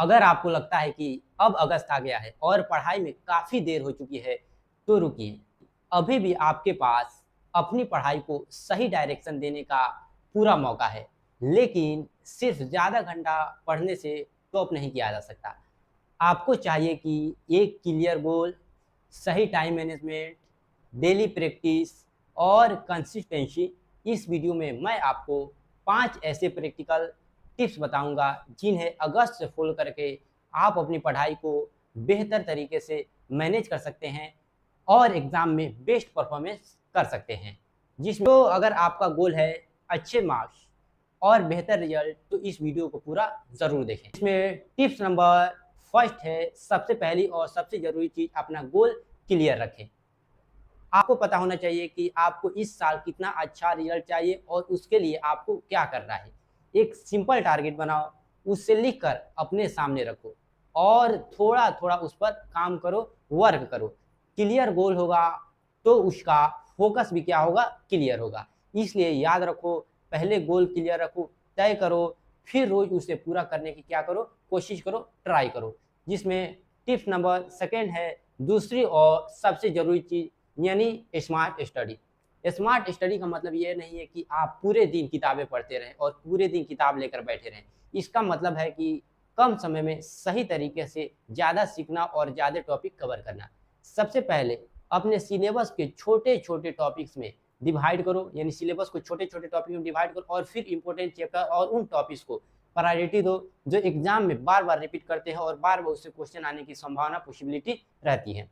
अगर आपको लगता है कि अब अगस्त आ गया है और पढ़ाई में काफ़ी देर हो चुकी है, तो रुकिए। अभी भी आपके पास अपनी पढ़ाई को सही डायरेक्शन देने का पूरा मौका है। लेकिन सिर्फ ज़्यादा घंटा पढ़ने से टॉप नहीं किया जा सकता। आपको चाहिए कि एक क्लियर गोल, सही टाइम मैनेजमेंट, डेली प्रैक्टिस और कंसिस्टेंसी। इस वीडियो में मैं आपको 5 ऐसे प्रैक्टिकल टिप्स बताऊंगा जिन्हें अगस्त से फॉलो करके आप अपनी पढ़ाई को बेहतर तरीके से मैनेज कर सकते हैं और एग्ज़ाम में बेस्ट परफॉर्मेंस कर सकते हैं। जिसमें तो अगर आपका गोल है अच्छे मार्क्स और बेहतर रिजल्ट, तो इस वीडियो को पूरा ज़रूर देखें। इसमें टिप्स नंबर फर्स्ट है, सबसे पहली और सबसे ज़रूरी चीज़, अपना गोल क्लियर रखें। आपको पता होना चाहिए कि आपको इस साल कितना अच्छा रिजल्ट चाहिए और उसके लिए आपको क्या करना है। एक सिंपल टारगेट बनाओ, उससे लिख कर अपने सामने रखो और थोड़ा-थोड़ा उस पर काम करो, वर्क करो। क्लियर गोल होगा तो उसका फोकस भी क्या होगा, क्लियर होगा। इसलिए याद रखो, पहले गोल क्लियर रखो, तय करो, फिर रोज़ उसे पूरा करने की क्या करो, कोशिश करो, ट्राई करो। जिसमें टिप्स नंबर सेकंड है, दूसरी और सबसे ज़रूरी चीज़, यानी स्मार्ट स्टडी। स्मार्ट स्टडी का मतलब ये नहीं है कि आप पूरे दिन किताबें पढ़ते रहें और पूरे दिन किताब लेकर बैठे रहें। इसका मतलब है कि कम समय में सही तरीके से ज़्यादा सीखना और ज़्यादा टॉपिक कवर करना। सबसे पहले अपने सिलेबस के छोटे-छोटे टॉपिक्स में डिवाइड करो, यानी सिलेबस को छोटे-छोटे टॉपिक में डिवाइड करो और फिर इम्पोर्टेंट चैप्टर और उन टॉपिक्स को प्रायोरिटी दो जो एग्जाम में बार-बार रिपीट करते हैं और बार-बार उससे क्वेश्चन आने की संभावना, पॉसिबिलिटी रहती है।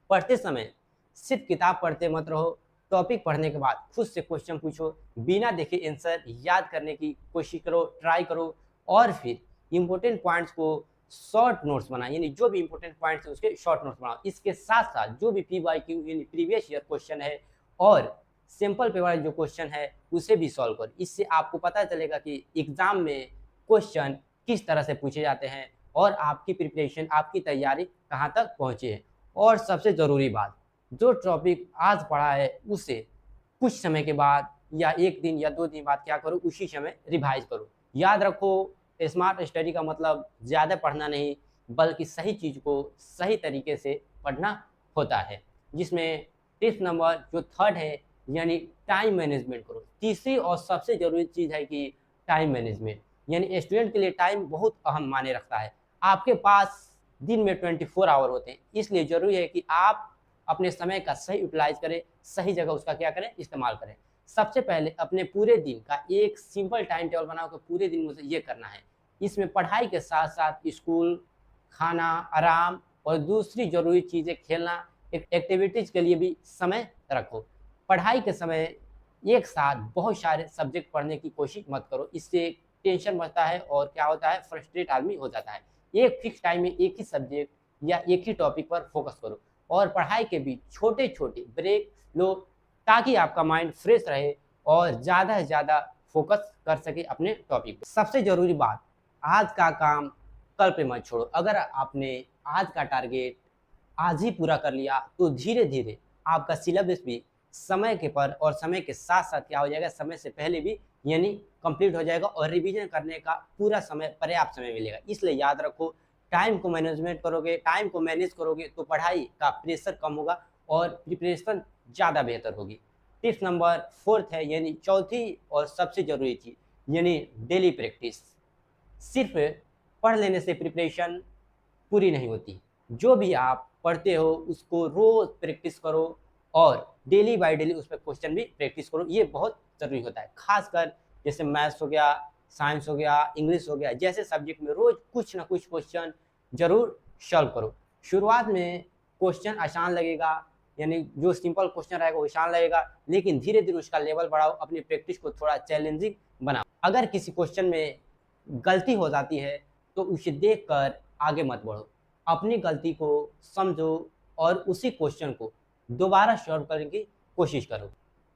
पढ़ते समय सिर्फ किताब पढ़ते मत रहो, टॉपिक पढ़ने के बाद खुद से क्वेश्चन पूछो, बिना देखे आंसर याद करने की कोशिश करो, ट्राई करो और फिर इम्पोर्टेंट पॉइंट्स को शॉर्ट नोट्स बनाओ, यानी जो भी इम्पोर्टेंट पॉइंट्स हैं उसके शॉर्ट नोट्स बनाओ। इसके साथ-साथ जो भी पीवाईक्यू यानी प्रीवियस ईयर क्वेश्चन है और सैंपल पेपर जो क्वेश्चन है उसे भी सॉल्व करो। इससे आपको पता चलेगा कि एग्ज़ाम में क्वेश्चन किस तरह से पूछे जाते हैं और आपकी प्रिपरेशन, आपकी तैयारी कहाँ तक पहुँची है। और सबसे ज़रूरी बात, जो टॉपिक आज पढ़ा है उसे कुछ समय के बाद या 1 दिन या 2 दिन बाद क्या करो, उसी समय रिवाइज़ करो। याद रखो, स्मार्ट स्टडी का मतलब ज़्यादा पढ़ना नहीं, बल्कि सही चीज़ को सही तरीके से पढ़ना होता है। जिसमें टिप्स नंबर जो थर्ड है, यानी टाइम मैनेजमेंट करो। तीसरी और सबसे ज़रूरी चीज़ है कि टाइम मैनेजमेंट, यानी स्टूडेंट के लिए टाइम बहुत अहम मायने रखता है। आपके पास दिन में 24 आवर होते हैं, इसलिए ज़रूरी है कि आप अपने समय का सही यूटिलाइज़ करें, सही जगह उसका क्या करें, इस्तेमाल करें। सबसे पहले अपने पूरे दिन का एक सिंपल टाइम टेबल बनाओ कि पूरे दिन मुझे ये करना है। इसमें पढ़ाई के साथ-साथ स्कूल, खाना, आराम और दूसरी ज़रूरी चीज़ें, खेलना, एक्टिविटीज़ के लिए भी समय रखो। पढ़ाई के समय एक साथ बहुत सारे सब्जेक्ट पढ़ने की कोशिश मत करो, इससे टेंशन बढ़ता है और क्या होता है, फ्रस्ट्रेट आदमी हो जाता है। एक फिक्स टाइम में एक ही सब्जेक्ट या एक ही टॉपिक पर फोकस करो और पढ़ाई के बीच छोटे-छोटे ब्रेक लो ताकि आपका माइंड फ्रेश रहे और ज़्यादा से ज़्यादा फोकस कर सके अपने टॉपिक पे। सबसे ज़रूरी बात, आज का काम कल पे मत छोड़ो। अगर आपने आज का टारगेट आज ही पूरा कर लिया तो धीरे-धीरे आपका सिलेबस भी समय के पर और समय के साथ-साथ क्या हो जाएगा, समय से पहले भी यानी कंप्लीट हो जाएगा और रिवीजन करने का पूरा समय, पर्याप्त समय मिलेगा। इसलिए याद रखो, टाइम को मैनेजमेंट करोगे, टाइम को मैनेज करोगे तो पढ़ाई का प्रेशर कम होगा और प्रिपरेशन ज़्यादा बेहतर होगी। टिप्स नंबर 4th है, यानी चौथी और सबसे ज़रूरी चीज़, यानी डेली प्रैक्टिस। सिर्फ पढ़ लेने से प्रिपरेशन पूरी नहीं होती। जो भी आप पढ़ते हो उसको रोज़ प्रैक्टिस करो और डेली बाय डेली उस पे क्वेश्चन भी प्रैक्टिस करो। ये बहुत ज़रूरी होता है। ख़ासकर जैसे मैथ्स हो गया, साइंस हो गया, इंग्लिश हो गया, जैसे सब्जेक्ट में रोज़ कुछ ना कुछ क्वेश्चन ज़रूर सॉल्व करो। शुरुआत में क्वेश्चन आसान लगेगा, यानी जो सिंपल क्वेश्चन रहेगा वो आसान लगेगा, लेकिन धीरे-धीरे उसका लेवल बढ़ाओ, अपनी प्रैक्टिस को थोड़ा चैलेंजिंग बनाओ। अगर किसी क्वेश्चन में गलती हो जाती है तो उसे देखकर आगे मत बढ़ो। अपनी गलती को समझो और उसी क्वेश्चन को दोबारा सॉल्व करने की कोशिश करो।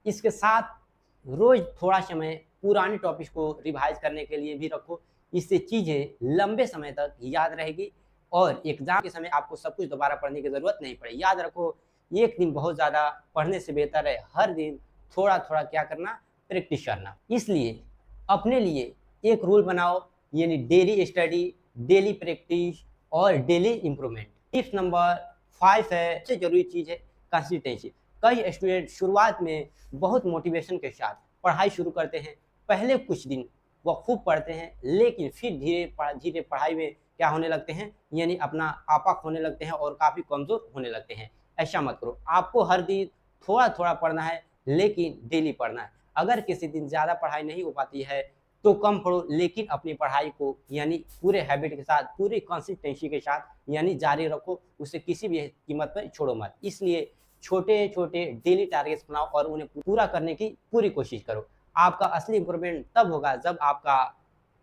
इसके साथ रोज़ थोड़ा समय पुराने टॉपिक्स को रिवाइज़ करने के लिए भी रखो। इससे चीज़ें लंबे समय तक याद रहेगी और एग्ज़ाम के समय आपको सब कुछ दोबारा पढ़ने की ज़रूरत नहीं पड़ेगी। याद रखो, एक दिन बहुत ज़्यादा पढ़ने से बेहतर है हर दिन थोड़ा-थोड़ा क्या करना, प्रैक्टिस करना। इसलिए अपने लिए एक रूल बनाओ, यानी डेली स्टडी, डेली प्रैक्टिस और डेली इम्प्रूवमेंट। टिप्स नंबर 5 है, सबसे जरूरी चीज़ है कंसिस्टेंसी। कई स्टूडेंट शुरुआत में बहुत मोटिवेशन के साथ पढ़ाई शुरू करते हैं। पहले कुछ दिन वो खूब पढ़ते हैं, लेकिन फिर धीरे धीरे पढ़ाई में क्या होने लगते हैं, यानी अपना आपा खोने लगते हैं और काफ़ी कमज़ोर होने लगते हैं। ऐसा मत करो, आपको हर दिन थोड़ा थोड़ा पढ़ना है, लेकिन डेली पढ़ना है। अगर किसी दिन ज़्यादा पढ़ाई नहीं हो पाती है तो कम पढ़ो, लेकिन अपनी पढ़ाई को यानी पूरे हैबिट के साथ, पूरी कंसिस्टेंसी के साथ यानी जारी रखो, उसे किसी भी कीमत पर छोड़ो मत। इसलिए छोटे छोटे डेली टारगेट्स बनाओ और उन्हें पूरा करने की पूरी कोशिश करो। आपका असली इम्प्रूवमेंट तब होगा जब आपका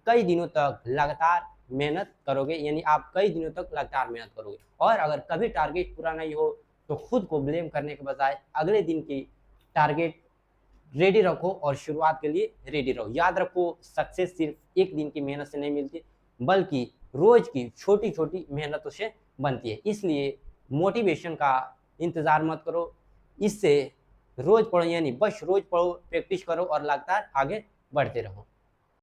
कई दिनों तक लगातार मेहनत करोगे, यानी आप कई दिनों तक लगातार मेहनत करोगे। और अगर कभी टारगेट पूरा नहीं हो तो खुद को ब्लेम करने के बजाय अगले दिन की टारगेट रेडी रखो और शुरुआत के लिए रेडी रहो। याद रखो, सक्सेस सिर्फ एक दिन की मेहनत से नहीं मिलती, बल्कि रोज की छोटी छोटी मेहनतों से बनती है। इसलिए मोटिवेशन का इंतज़ार मत करो, इससे रोज पढ़ो, यानी बस रोज पढ़ो, प्रैक्टिस करो और लगातार आगे बढ़ते रहो।